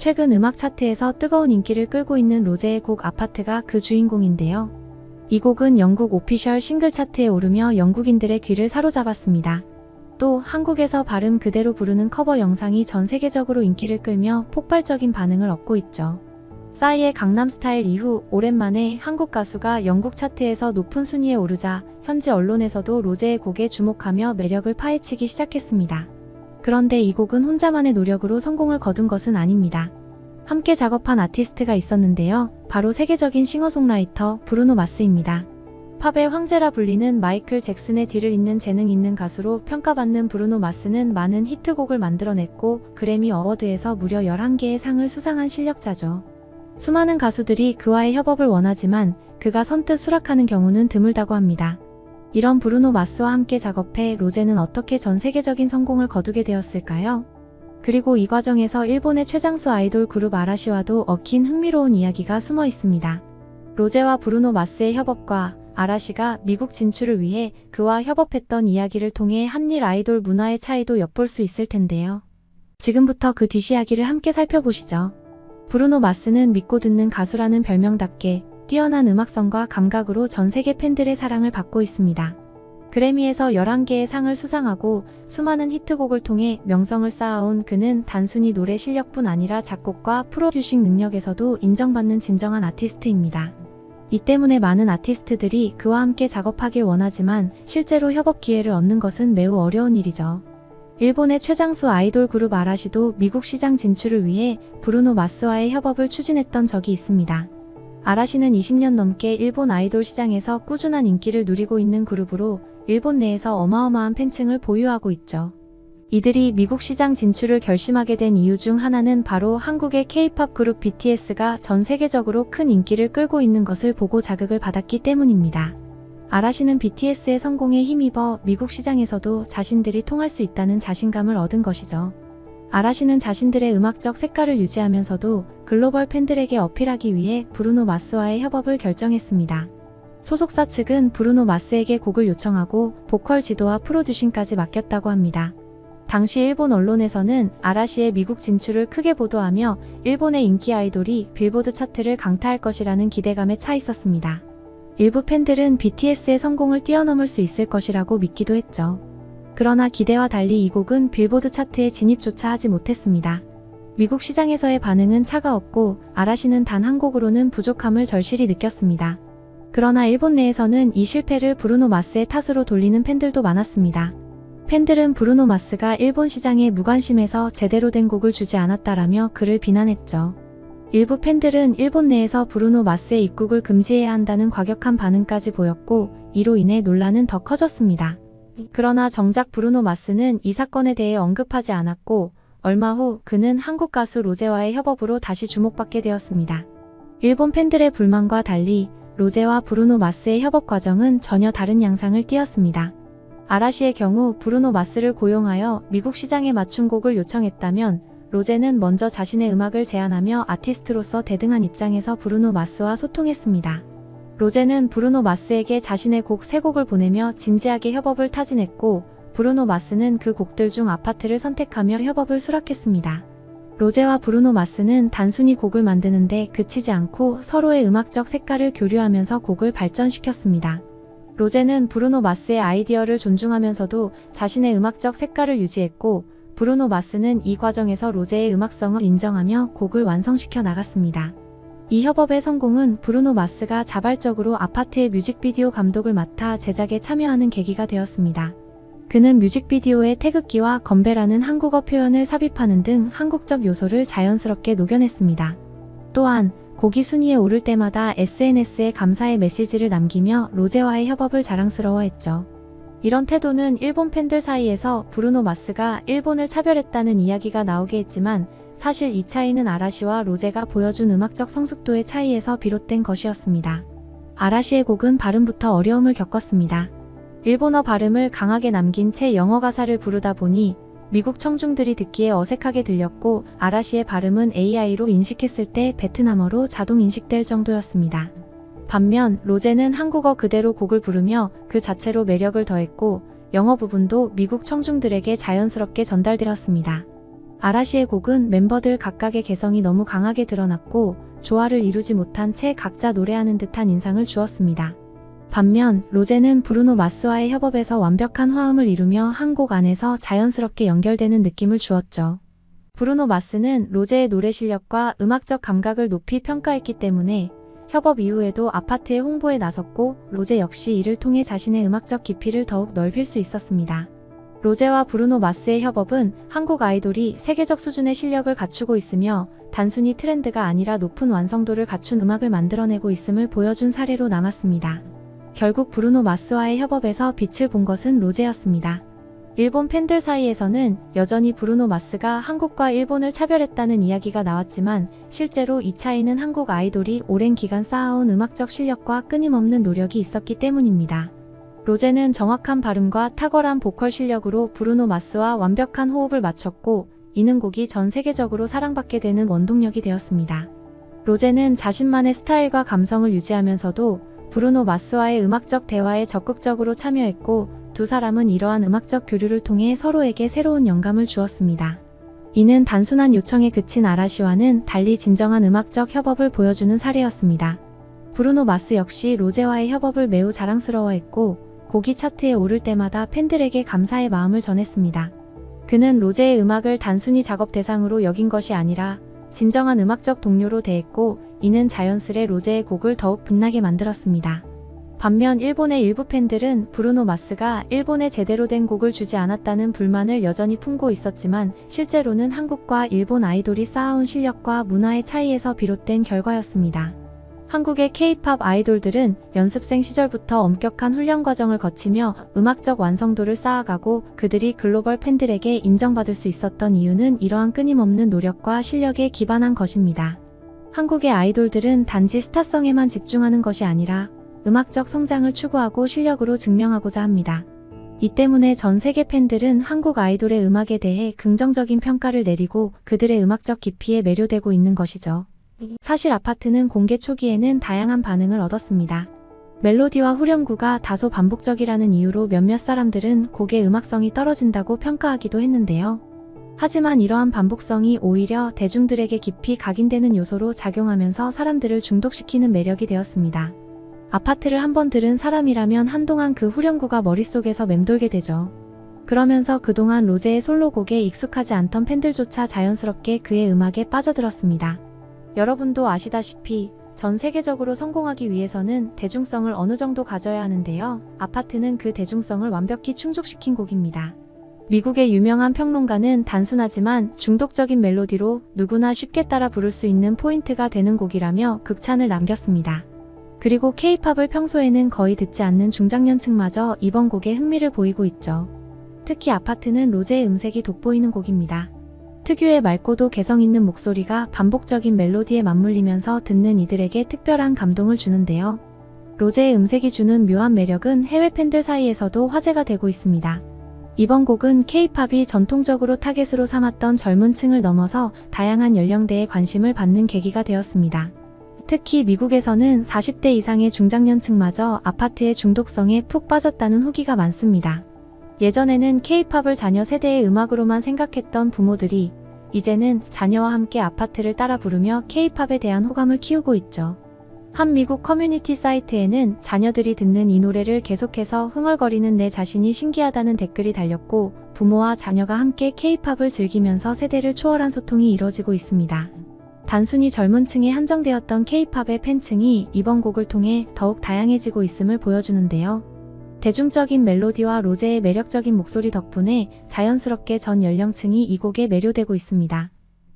최근 음악 차트에서 뜨거운 인기를 끌고 있는 로제의 곡 아파트가 그 주인공인데요. 이 곡은 영국 오피셜 싱글 차트에 오르며 영국인들의 귀를 사로잡았습니다. 또 한국에서 발음 그대로 부르는 커버 영상이 전 세계적으로 인기를 끌며 폭발적인 반응을 얻고 있죠. 싸이의 강남스타일 이후 오랜만에 한국 가수가 영국 차트에서 높은 순위에 오르자 현지 언론에서도 로제의 곡에 주목하며 매력을 파헤치기 시작했습니다. 그런데 이 곡은 혼자만의 노력으로 성공을 거둔 것은 아닙니다. 함께 작업한 아티스트가 있었는데요. 바로 세계적인 싱어송라이터 브루노 마스입니다. 팝의 황제라 불리는 마이클 잭슨의 뒤를 잇는 재능 있는 가수로 평가받는 브루노 마스는 많은 히트곡을 만들어냈고 그래미 어워드에서 무려 11개의 상을 수상한 실력자죠. 수많은 가수들이 그와의 협업을 원하지만 그가 선뜻 수락하는 경우는 드물다고 합니다. 이런 브루노 마스와 함께 작업해 로제는 어떻게 전 세계적인 성공을 거두게 되었을까요? 그리고 이 과정에서 일본의 최장수 아이돌 그룹 아라시와도 얽힌 흥미로운 이야기가 숨어 있습니다. 로제와 브루노 마스의 협업과 아라시가 미국 진출을 위해 그와 협업했던 이야기를 통해 한일 아이돌 문화의 차이도 엿볼 수 있을 텐데요. 지금부터 그 뒷이야기를 함께 살펴보시죠. 브루노 마스는 믿고 듣는 가수라는 별명답게 뛰어난 음악성과 감각으로 전 세계 팬들의 사랑을 받고 있습니다. 그래미에서 11개의 상을 수상하고 수많은 히트곡을 통해 명성을 쌓아온 그는 단순히 노래 실력뿐 아니라 작곡과 프로듀싱 능력에서도 인정받는 진정한 아티스트입니다. 이 때문에 많은 아티스트들이 그와 함께 작업하길 원하지만 실제로 협업 기회를 얻는 것은 매우 어려운 일이죠. 일본의 최장수 아이돌 그룹 아라시도 미국 시장 진출을 위해 브루노 마스와의 협업을 추진했던 적이 있습니다. 아라시는 20년 넘게 일본 아이돌 시장에서 꾸준한 인기를 누리고 있는 그룹으로 일본 내에서 어마어마한 팬층을 보유하고 있죠. 이들이 미국 시장 진출을 결심하게 된 이유 중 하나는 바로 한국의 K-팝 그룹 BTS가 전 세계적으로 큰 인기를 끌고 있는 것을 보고 자극을 받았기 때문입니다. 아라시는 BTS의 성공에 힘입어 미국 시장에서도 자신들이 통할 수 있다는 자신감을 얻은 것이죠. 아라시는 자신들의 음악적 색깔을 유지하면서도 글로벌 팬들에게 어필하기 위해 브루노 마스와의 협업을 결정했습니다. 소속사 측은 브루노 마스에게 곡을 요청하고 보컬 지도와 프로듀싱까지 맡겼다고 합니다. 당시 일본 언론에서는 아라시의 미국 진출을 크게 보도하며 일본의 인기 아이돌이 빌보드 차트를 강타할 것이라는 기대감에 차 있었습니다. 일부 팬들은 BTS의 성공을 뛰어넘을 수 있을 것이라고 믿기도 했죠. 그러나 기대와 달리 이 곡은 빌보드 차트에 진입조차 하지 못했습니다. 미국 시장에서의 반응은 차가웠고 아라시는 단 한 곡으로는 부족함을 절실히 느꼈습니다. 그러나 일본 내에서는 이 실패를 브루노 마스의 탓으로 돌리는 팬들도 많았습니다. 팬들은 브루노 마스가 일본 시장에 무관심해서 제대로 된 곡을 주지 않았다라며 그를 비난했죠. 일부 팬들은 일본 내에서 브루노 마스의 입국을 금지해야 한다는 과격한 반응까지 보였고 이로 인해 논란은 더 커졌습니다. 그러나 정작 브루노 마스는 이 사건에 대해 언급하지 않았고 얼마 후 그는 한국 가수 로제와의 협업으로 다시 주목받게 되었습니다. 일본 팬들의 불만과 달리 로제와 브루노 마스의 협업 과정은 전혀 다른 양상을 띠었습니다. 아라시의 경우 브루노 마스를 고용하여 미국 시장에 맞춤곡을 요청했다면 로제는 먼저 자신의 음악을 제안하며 아티스트로서 대등한 입장에서 브루노 마스와 소통했습니다. 로제는 브루노 마스에게 자신의 곡 3곡을 보내며 진지하게 협업을 타진했고 브루노 마스는 그 곡들 중 아파트를 선택하며 협업을 수락했습니다. 로제와 브루노 마스는 단순히 곡을 만드는데 그치지 않고 서로의 음악적 색깔을 교류하면서 곡을 발전시켰습니다. 로제는 브루노 마스의 아이디어를 존중하면서도 자신의 음악적 색깔을 유지했고 브루노 마스는 이 과정에서 로제의 음악성을 인정하며 곡을 완성시켜 나갔습니다. 이 협업의 성공은 브루노 마스가 자발적으로 아파트의 뮤직비디오 감독을 맡아 제작에 참여하는 계기가 되었습니다. 그는 뮤직비디오에 태극기와 건배라는 한국어 표현을 삽입하는 등 한국적 요소를 자연스럽게 녹여냈습니다. 또한 곡이 순위에 오를 때마다 SNS에 감사의 메시지를 남기며 로제와의 협업을 자랑스러워했죠. 이런 태도는 일본 팬들 사이에서 브루노 마스가 일본을 차별했다는 이야기가 나오게 했지만 사실 이 차이는 아라시와 로제가 보여준 음악적 성숙도의 차이에서 비롯된 것이었습니다. 아라시의 곡은 발음부터 어려움을 겪었습니다. 일본어 발음을 강하게 남긴 채 영어 가사를 부르다 보니 미국 청중들이 듣기에 어색하게 들렸고 아라시의 발음은 AI로 인식했을 때 베트남어로 자동 인식될 정도였습니다. 반면 로제는 한국어 그대로 곡을 부르며 그 자체로 매력을 더했고 영어 부분도 미국 청중들에게 자연스럽게 전달되었습니다. 아라시의 곡은 멤버들 각각의 개성이 너무 강하게 드러났고 조화를 이루지 못한 채 각자 노래하는 듯한 인상을 주었습니다. 반면 로제는 브루노 마스와의 협업에서 완벽한 화음을 이루며 한 곡 안에서 자연스럽게 연결되는 느낌을 주었죠. 브루노 마스는 로제의 노래 실력과 음악적 감각을 높이 평가했기 때문에 협업 이후에도 아파트의 홍보에 나섰고 로제 역시 이를 통해 자신의 음악적 깊이를 더욱 넓힐 수 있었습니다. 로제와 브루노 마스의 협업은 한국 아이돌이 세계적 수준의 실력을 갖추고 있으며 단순히 트렌드가 아니라 높은 완성도를 갖춘 음악을 만들어내고 있음을 보여준 사례로 남았습니다. 결국 브루노 마스와의 협업에서 빛을 본 것은 로제였습니다. 일본 팬들 사이에서는 여전히 브루노 마스가 한국과 일본을 차별했다는 이야기가 나왔지만 실제로 이 차이는 한국 아이돌이 오랜 기간 쌓아온 음악적 실력과 끊임없는 노력이 있었기 때문입니다. 로제는 정확한 발음과 탁월한 보컬 실력으로 브루노 마스와 완벽한 호흡을 맞췄고 이는 곡이 전 세계적으로 사랑받게 되는 원동력이 되었습니다. 로제는 자신만의 스타일과 감성을 유지하면서도 브루노 마스와의 음악적 대화에 적극적으로 참여했고 두 사람은 이러한 음악적 교류를 통해 서로에게 새로운 영감을 주었습니다. 이는 단순한 요청에 그친 아라시와는 달리 진정한 음악적 협업을 보여주는 사례였습니다. 브루노 마스 역시 로제와의 협업을 매우 자랑스러워했고 곡이 차트에 오를 때마다 팬들에게 감사의 마음을 전했습니다. 그는 로제의 음악을 단순히 작업 대상으로 여긴 것이 아니라 진정한 음악적 동료로 대했고 이는 자연스레 로제의 곡을 더욱 빛나게 만들었습니다. 반면 일본의 일부 팬들은 브루노 마스가 일본에 제대로 된 곡을 주지 않았다는 불만을 여전히 품고 있었지만 실제로는 한국과 일본 아이돌이 쌓아온 실력과 문화의 차이에서 비롯된 결과였습니다. 한국의 K-팝 아이돌들은 연습생 시절부터 엄격한 훈련 과정을 거치며 음악적 완성도를 쌓아가고 그들이 글로벌 팬들에게 인정받을 수 있었던 이유는 이러한 끊임없는 노력과 실력에 기반한 것입니다. 한국의 아이돌들은 단지 스타성에만 집중하는 것이 아니라 음악적 성장을 추구하고 실력으로 증명하고자 합니다. 이 때문에 전 세계 팬들은 한국 아이돌의 음악에 대해 긍정적인 평가를 내리고 그들의 음악적 깊이에 매료되고 있는 것이죠. 사실 아파트는 공개 초기에는 다양한 반응을 얻었습니다. 멜로디와 후렴구가 다소 반복적이라는 이유로 몇몇 사람들은 곡의 음악성이 떨어진다고 평가하기도 했는데요. 하지만 이러한 반복성이 오히려 대중들에게 깊이 각인되는 요소로 작용하면서 사람들을 중독시키는 매력이 되었습니다. 아파트를 한번 들은 사람이라면 한동안 그 후렴구가 머릿속에서 맴돌게 되죠. 그러면서 그동안 로제의 솔로곡에 익숙하지 않던 팬들조차 자연스럽게 그의 음악에 빠져들었습니다. 여러분도 아시다시피 전 세계적으로 성공하기 위해서는 대중성을 어느 정도 가져야 하는데요. 아파트는 그 대중성을 완벽히 충족시킨 곡입니다. 미국의 유명한 평론가는 단순하지만 중독적인 멜로디로 누구나 쉽게 따라 부를 수 있는 포인트가 되는 곡이라며 극찬을 남겼습니다. 그리고 K-팝을 평소에는 거의 듣지 않는 중장년층마저 이번 곡에 흥미를 보이고 있죠. 특히 아파트는 로제의 음색이 돋보이는 곡입니다. 특유의 맑고도 개성 있는 목소리가 반복적인 멜로디에 맞물리면서 듣는 이들에게 특별한 감동을 주는데요. 로제의 음색이 주는 묘한 매력은 해외 팬들 사이에서도 화제가 되고 있습니다. 이번 곡은 K-팝이 전통적으로 타겟으로 삼았던 젊은 층을 넘어서 다양한 연령대에 관심을 받는 계기가 되었습니다. 특히 미국에서는 40대 이상의 중장년층마저 아파트의 중독성에 푹 빠졌다는 후기가 많습니다. 예전에는 K-팝을 자녀 세대의 음악으로만 생각했던 부모들이 이제는 자녀와 함께 아파트를 따라 부르며 K-팝에 대한 호감을 키우고 있죠. 한 미국 커뮤니티 사이트에는 자녀들이 듣는 이 노래를 계속해서 흥얼거리는 내 자신이 신기하다는 댓글이 달렸고 부모와 자녀가 함께 K-팝을 즐기면서 세대를 초월한 소통이 이뤄지고 있습니다. 단순히 젊은 층에 한정되었던 K-팝의 팬층이 이번 곡을 통해 더욱 다양해지고 있음을 보여주는데요. 대중적인 멜로디와 로제의 매력적인 목소리 덕분에 자연스럽게 전 연령층이 이 곡에 매료되고 있습니다.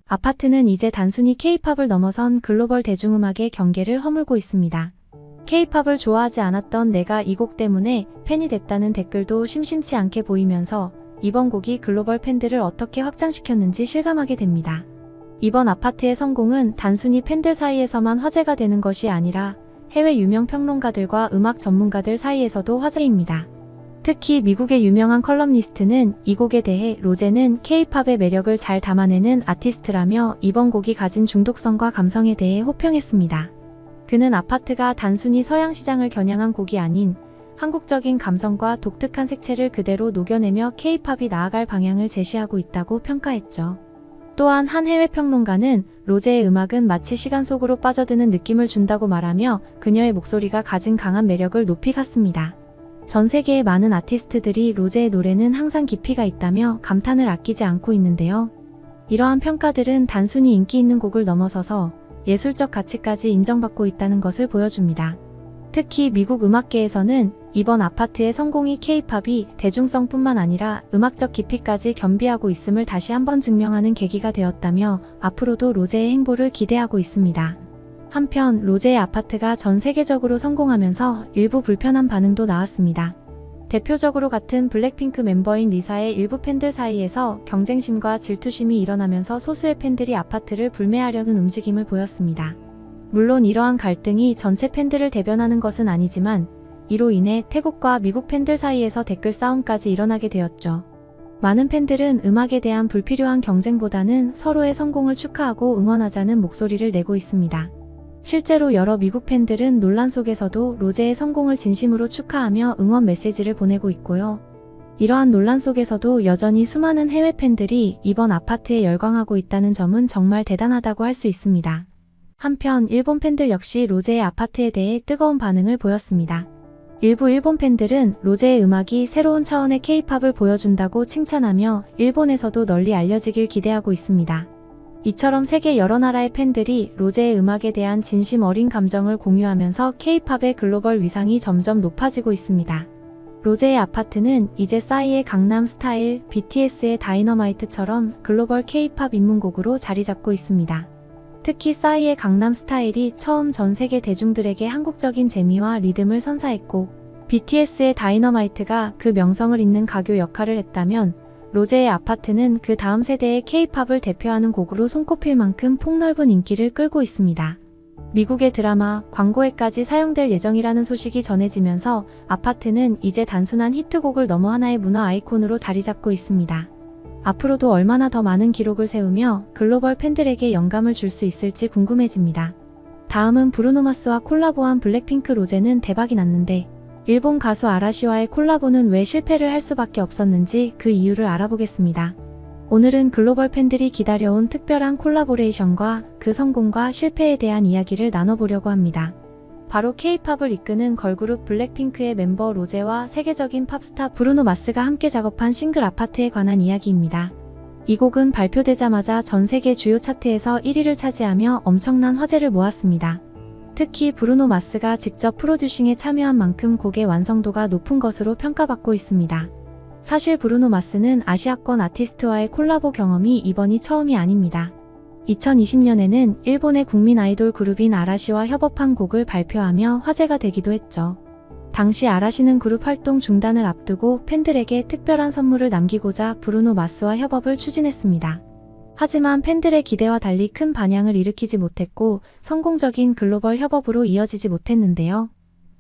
아파트는 이제 단순히 K-팝을 넘어선 글로벌 대중음악의 경계를 허물고 있습니다. K-팝을 좋아하지 않았던 내가 이 곡 때문에 팬이 됐다는 댓글도 심심치 않게 보이면서 이번 곡이 글로벌 팬들을 어떻게 확장시켰는지 실감하게 됩니다. 이번 아파트의 성공은 단순히 팬들 사이에서만 화제가 되는 것이 아니라 해외 유명 평론가들과 음악 전문가들 사이에서도 화제입니다. 특히 미국의 유명한 컬럼니스트는 이 곡에 대해 로제는 K-팝의 매력을 잘 담아내는 아티스트라며 이번 곡이 가진 중독성과 감성에 대해 호평했습니다. 그는 아파트가 단순히 서양 시장을 겨냥한 곡이 아닌 한국적인 감성과 독특한 색채를 그대로 녹여내며 K-팝이 나아갈 방향을 제시하고 있다고 평가했죠. 또한 한 해외 평론가는 로제의 음악은 마치 시간 속으로 빠져드는 느낌을 준다고 말하며 그녀의 목소리가 가진 강한 매력을 높이 샀습니다. 전 세계의 많은 아티스트들이 로제의 노래는 항상 깊이가 있다며 감탄을 아끼지 않고 있는데요. 이러한 평가들은 단순히 인기 있는 곡을 넘어서서 예술적 가치까지 인정받고 있다는 것을 보여줍니다. 특히 미국 음악계에서는 이번 아파트의 성공이 K-팝이 대중성뿐만 아니라 음악적 깊이까지 겸비하고 있음을 다시 한번 증명하는 계기가 되었다며 앞으로도 로제의 행보를 기대하고 있습니다. 한편 로제의 아파트가 전 세계적으로 성공하면서 일부 불편한 반응도 나왔습니다. 대표적으로 같은 블랙핑크 멤버인 리사의 일부 팬들 사이에서 경쟁심과 질투심이 일어나면서 소수의 팬들이 아파트를 불매하려는 움직임을 보였습니다. 물론 이러한 갈등이 전체 팬들을 대변하는 것은 아니지만 이로 인해 태국과 미국 팬들 사이에서 댓글 싸움까지 일어나게 되었죠. 많은 팬들은 음악에 대한 불필요한 경쟁보다는 서로의 성공을 축하하고 응원하자는 목소리를 내고 있습니다. 실제로 여러 미국 팬들은 논란 속에서도 로제의 성공을 진심으로 축하하며 응원 메시지를 보내고 있고요. 이러한 논란 속에서도 여전히 수많은 해외 팬들이 이번 아파트에 열광하고 있다는 점은 정말 대단하다고 할 수 있습니다. 한편 일본 팬들 역시 로제의 아파트에 대해 뜨거운 반응을 보였습니다. 일부 일본 팬들은 로제의 음악이 새로운 차원의 K-팝을 보여준다고 칭찬하며 일본에서도 널리 알려지길 기대하고 있습니다. 이처럼 세계 여러 나라의 팬들이 로제의 음악에 대한 진심 어린 감정을 공유하면서 K-팝의 글로벌 위상이 점점 높아지고 있습니다. 로제의 아파트는 이제 싸이의 강남 스타일, BTS의 다이너마이트처럼 글로벌 K-팝 입문곡으로 자리 잡고 있습니다. 특히 싸이의 강남 스타일이 처음 전 세계 대중들에게 한국적인 재미와 리듬을 선사했고 BTS의 다이너마이트가 그 명성을 잇는 가교 역할을 했다면 로제의 아파트는 그 다음 세대의 K-팝을 대표하는 곡으로 손꼽힐 만큼 폭넓은 인기를 끌고 있습니다. 미국의 드라마, 광고에까지 사용될 예정이라는 소식이 전해지면서 아파트는 이제 단순한 히트곡을 넘어 하나의 문화 아이콘으로 자리 잡고 있습니다. 앞으로도 얼마나 더 많은 기록을 세우며 글로벌 팬들에게 영감을 줄 수 있을지 궁금해집니다. 다음은 브루노 마스와 콜라보한 블랙핑크 로제는 대박이 났는데 일본 가수 아라시와의 콜라보는 왜 실패를 할 수밖에 없었는지 그 이유를 알아보겠습니다. 오늘은 글로벌 팬들이 기다려온 특별한 콜라보레이션과 그 성공과 실패에 대한 이야기를 나눠보려고 합니다. 바로 K-팝을 이끄는 걸그룹 블랙핑크의 멤버 로제와 세계적인 팝스타 브루노 마스가 함께 작업한 싱글 아파트에 관한 이야기입니다. 이 곡은 발표되자마자 전 세계 주요 차트에서 1위를 차지하며 엄청난 화제를 모았습니다. 특히 브루노 마스가 직접 프로듀싱에 참여한 만큼 곡의 완성도가 높은 것으로 평가받고 있습니다. 사실 브루노 마스는 아시아권 아티스트와의 콜라보 경험이 이번이 처음이 아닙니다. 2020년에는 일본의 국민 아이돌 그룹인 아라시와 협업한 곡을 발표하며 화제가 되기도 했죠. 당시 아라시는 그룹 활동 중단을 앞두고 팬들에게 특별한 선물을 남기고자 브루노 마스와 협업을 추진했습니다. 하지만 팬들의 기대와 달리 큰 반향을 일으키지 못했고 성공적인 글로벌 협업으로 이어지지 못했는데요.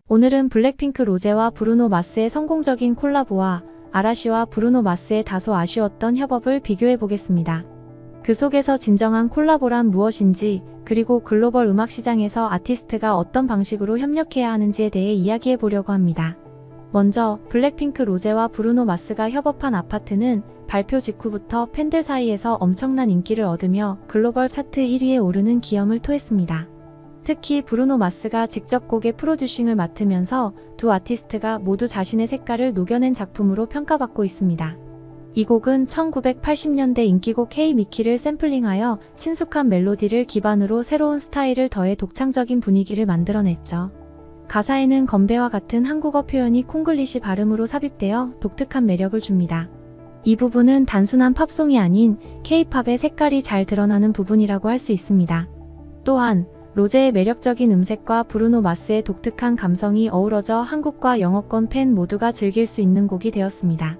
오늘은 블랙핑크 로제와 브루노 마스의 성공적인 콜라보와 아라시와 브루노 마스의 다소 아쉬웠던 협업을 비교해 보겠습니다. 그 속에서 진정한 콜라보란 무엇인지, 그리고 글로벌 음악 시장에서 아티스트가 어떤 방식으로 협력해야 하는지에 대해 이야기해 보려고 합니다. 먼저 블랙핑크 로제와 브루노 마스가 협업한 아파트는 발표 직후부터 팬들 사이에서 엄청난 인기를 얻으며 글로벌 차트 1위에 오르는 기염을 토했습니다. 특히 브루노 마스가 직접 곡의 프로듀싱을 맡으면서 두 아티스트가 모두 자신의 색깔을 녹여낸 작품으로 평가받고 있습니다. 이 곡은 1980년대 인기곡 헤이 미키를 샘플링하여 친숙한 멜로디를 기반으로 새로운 스타일을 더해 독창적인 분위기를 만들어냈죠. 가사에는 건배와 같은 한국어 표현이 콩글리시 발음으로 삽입되어 독특한 매력을 줍니다. 이 부분은 단순한 팝송이 아닌 K-팝의 색깔이 잘 드러나는 부분이라고 할 수 있습니다. 또한 로제의 매력적인 음색과 브루노 마스의 독특한 감성이 어우러져 한국과 영어권 팬 모두가 즐길 수 있는 곡이 되었습니다.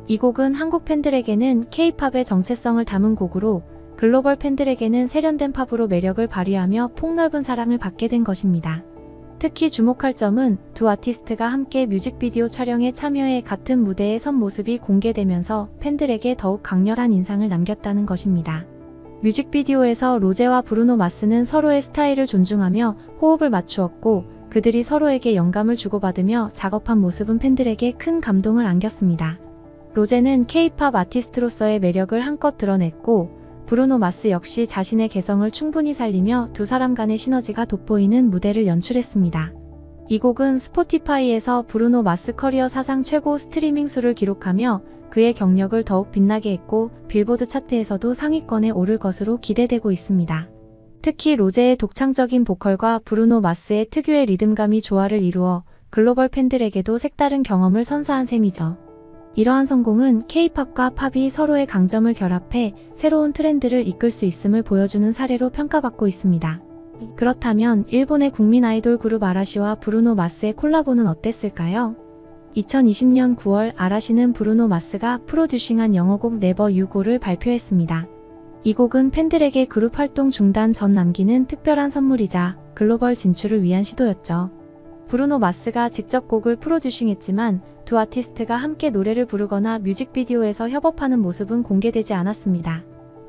이 곡은 한국 팬들에게는 K-팝의 정체성을 담은 곡으로 글로벌 팬들에게는 세련된 팝으로 매력을 발휘하며 폭넓은 사랑을 받게 된 것입니다. 특히 주목할 점은 두 아티스트가 함께 뮤직비디오 촬영에 참여해 같은 무대에 선 모습이 공개되면서 팬들에게 더욱 강렬한 인상을 남겼다는 것입니다. 뮤직비디오에서 로제와 브루노 마스는 서로의 스타일을 존중하며 호흡을 맞추었고 그들이 서로에게 영감을 주고받으며 작업한 모습은 팬들에게 큰 감동을 안겼습니다. 로제는 K-팝 아티스트로서의 매력을 한껏 드러냈고 브루노 마스 역시 자신의 개성을 충분히 살리며 두 사람 간의 시너지가 돋보이는 무대를 연출했습니다. 이 곡은 스포티파이에서 브루노 마스 커리어 사상 최고 스트리밍 수를 기록하며 그의 경력을 더욱 빛나게 했고 빌보드 차트에서도 상위권에 오를 것으로 기대되고 있습니다. 특히 로제의 독창적인 보컬과 브루노 마스의 특유의 리듬감이 조화를 이루어 글로벌 팬들에게도 색다른 경험을 선사한 셈이죠. 이러한 성공은 K-팝과 팝이 서로의 강점을 결합해 새로운 트렌드를 이끌 수 있음을 보여주는 사례로 평가받고 있습니다. 그렇다면 일본의 국민 아이돌 그룹 아라시와 브루노 마스의 콜라보는 어땠을까요? 2020년 9월 아라시는 브루노 마스가 프로듀싱한 영어곡 Never You Go를 발표했습니다. 이 곡은 팬들에게 그룹 활동 중단 전 남기는 특별한 선물이자 글로벌 진출을 위한 시도였죠. 브루노 마스가 직접 곡을 프로듀싱했지만 두 아티스트가 함께 노래를 부르거나 뮤직비디오에서 협업하는 모습은 공개되지 않았습니다.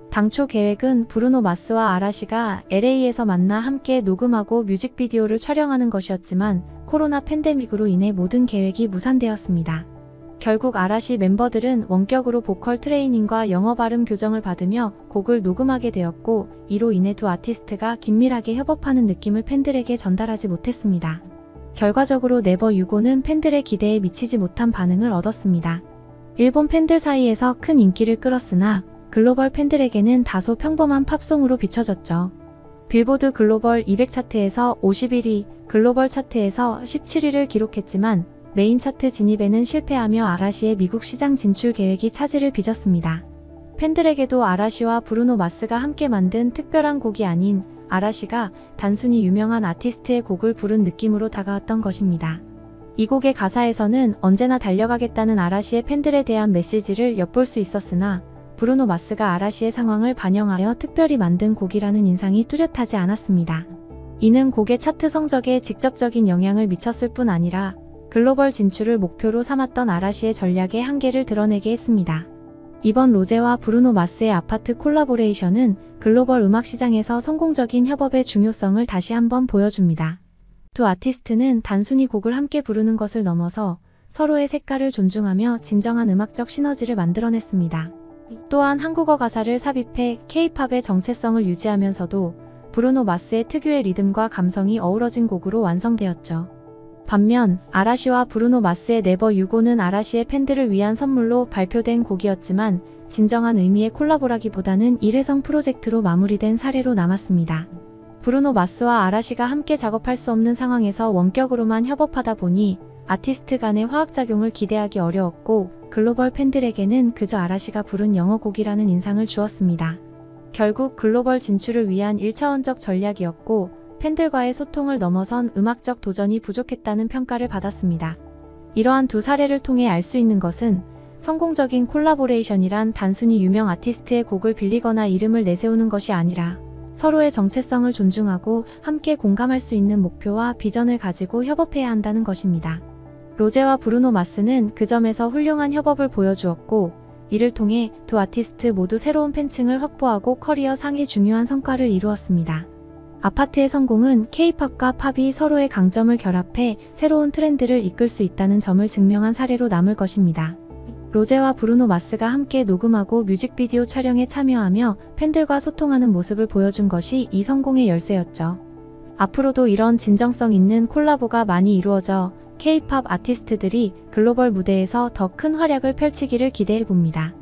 당초 계획은 브루노 마스와 아라시가 LA에서 만나 함께 녹음하고 뮤직비디오를 촬영하는 것이었지만 코로나 팬데믹으로 인해 모든 계획이 무산되었습니다. 결국 아라시 멤버들은 원격으로 보컬 트레이닝과 영어 발음 교정을 받으며 곡을 녹음하게 되었고 이로 인해 두 아티스트가 긴밀하게 협업하는 느낌을 팬들에게 전달하지 못했습니다. 결과적으로 네버 유고는 팬들의 기대에 미치지 못한 반응을 얻었습니다. 일본 팬들 사이에서 큰 인기를 끌었으나 글로벌 팬들에게는 다소 평범한 팝송으로 비춰졌죠. 빌보드 글로벌 200 차트에서 51위, 글로벌 차트에서 17위를 기록했지만 메인 차트 진입에는 실패하며 아라시의 미국 시장 진출 계획이 차질을 빚었습니다. 팬들에게도 아라시와 브루노 마스가 함께 만든 특별한 곡이 아닌 아라시가 단순히 유명한 아티스트의 곡을 부른 느낌으로 다가왔던 것입니다. 이 곡의 가사에서는 언제나 달려가겠다는 아라시의 팬들에 대한 메시지를 엿볼 수 있었으나 브루노 마스가 아라시의 상황을 반영하여 특별히 만든 곡이라는 인상이 뚜렷하지 않았습니다. 이는 곡의 차트 성적에 직접적인 영향을 미쳤을 뿐 아니라 글로벌 진출을 목표로 삼았던 아라시의 전략의 한계를 드러내게 했습니다. 이번 로제와 브루노 마스의 아파트 콜라보레이션은 글로벌 음악 시장에서 성공적인 협업의 중요성을 다시 한번 보여줍니다. 두 아티스트는 단순히 곡을 함께 부르는 것을 넘어서 서로의 색깔을 존중하며 진정한 음악적 시너지를 만들어냈습니다. 또한 한국어 가사를 삽입해 K-팝의 정체성을 유지하면서도 브루노 마스의 특유의 리듬과 감성이 어우러진 곡으로 완성되었죠. 반면 아라시와 브루노 마스의 네버 유고는 아라시의 팬들을 위한 선물로 발표된 곡이었지만 진정한 의미의 콜라보라기보다는 일회성 프로젝트로 마무리된 사례로 남았습니다. 브루노 마스와 아라시가 함께 작업할 수 없는 상황에서 원격으로만 협업하다 보니 아티스트 간의 화학작용을 기대하기 어려웠고 글로벌 팬들에게는 그저 아라시가 부른 영어곡이라는 인상을 주었습니다. 결국 글로벌 진출을 위한 1차원적 전략이었고 팬들과의 소통을 넘어선 음악적 도전이 부족했다는 평가를 받았습니다. 이러한 두 사례를 통해 알 수 있는 것은 성공적인 콜라보레이션이란 단순히 유명 아티스트의 곡을 빌리거나 이름을 내세우는 것이 아니라 서로의 정체성을 존중하고 함께 공감할 수 있는 목표와 비전을 가지고 협업해야 한다는 것입니다. 로제와 브루노 마스는 그 점에서 훌륭한 협업을 보여주었고 이를 통해 두 아티스트 모두 새로운 팬층을 확보하고 커리어 상의 중요한 성과를 이루었습니다. 아파트의 성공은 K-팝과 팝이 서로의 강점을 결합해 새로운 트렌드를 이끌 수 있다는 점을 증명한 사례로 남을 것입니다. 로제와 브루노 마스가 함께 녹음하고 뮤직비디오 촬영에 참여하며 팬들과 소통하는 모습을 보여준 것이 이 성공의 열쇠였죠. 앞으로도 이런 진정성 있는 콜라보가 많이 이루어져 K-팝 아티스트들이 글로벌 무대에서 더 큰 활약을 펼치기를 기대해봅니다.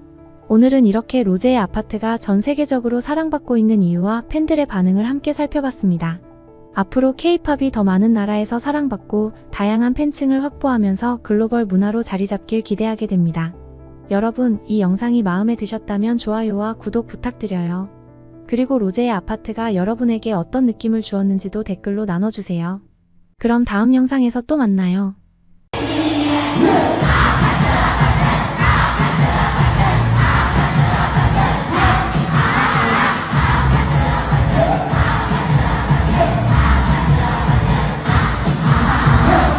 오늘은 이렇게 로제의 아파트가 전 세계적으로 사랑받고 있는 이유와 팬들의 반응을 함께 살펴봤습니다. 앞으로 K-팝이 더 많은 나라에서 사랑받고 다양한 팬층을 확보하면서 글로벌 문화로 자리잡길 기대하게 됩니다. 여러분, 이 영상이 마음에 드셨다면 좋아요와 구독 부탁드려요. 그리고 로제의 아파트가 여러분에게 어떤 느낌을 주었는지도 댓글로 나눠주세요. 그럼 다음 영상에서 또 만나요.